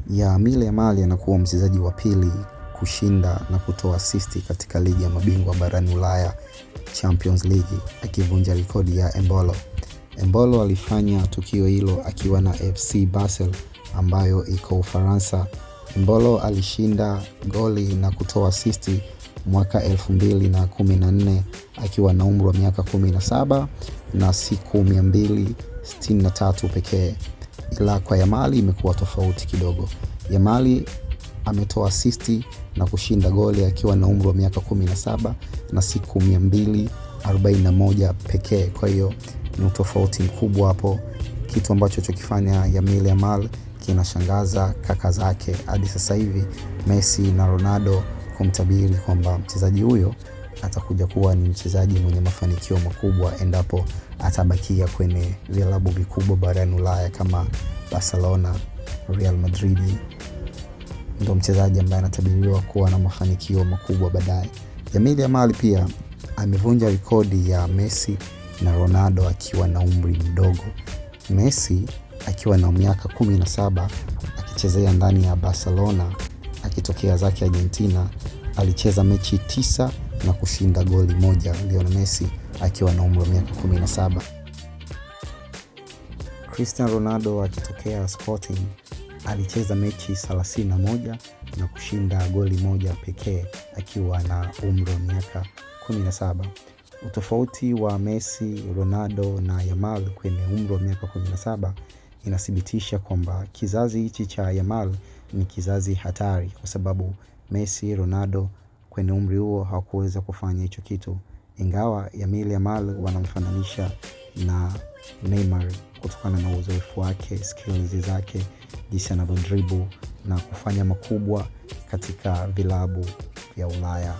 Lamine Yamal anakuwa mchezaji wa pili kushinda na kutoa assist katika ligi ya mabingwa barani Ulaya Champions League, akivunja rekodi ya Embolo. Embolo alifanya tukio hilo akiwa na FC Basel ambayo iko Ufaransa. Embolo alishinda goli na kutoa assist mwaka 2014 akiwa na umri wa miaka 17 na siku 263 pekee. Ila kwa Yamal imekuwa tofauti kidogo. Yamal ametoa assist na kushinda goli akiwa na umri wa miaka 17 na siku 241 pekee. Kwa hiyo ni tofauti mkubwa hapo, kitu ambacho chokifanya Lamine Yamal kinashangaza kaka zake. Hadi sasa hivi Messi na Ronaldo kumtabiri kwamba mchezaji huyo atakuja kuwa ni mchezaji mwenye mafanikio makubwa endapo atabakia kwenye vilabu vikubwa barani Ulaya kama Barcelona, Real Madrid. Ndio mchezaji ambaye anatabiriwa kuwa na mafanikio makubwa baadaye. Lamine Yamal pia amevunja rekodi ya Messi na Ronaldo akiwa na umri mdogo. Messi akiwa na miaka 17 akichezea ndani ya Barcelona akitokea zake Argentina, alicheza mechi 9 na kushinda goli 1. Lionel Messi akiwa na umri wa miaka 17. Cristiano Ronaldo akitokea Sporting alicheza mechi 31 na kushinda goli 1 pekee akiwa na umri wa miaka 17. Utofauti wa Messi, Ronaldo na Yamal kwenye umri wa miaka 17 inathibitisha kwamba kizazi hichi cha Yamal ni kizazi hatari, kwa sababu Messi, Ronaldo kwenye umri huo hawakuweza kufanya hicho kitu. Ingawa Lamine Yamal wanamfananisha na Neymar kutokana na uzoefu wake, skills zake, jinsi anavyo dribble na kufanya makubwa katika vilabu vya Ulaya.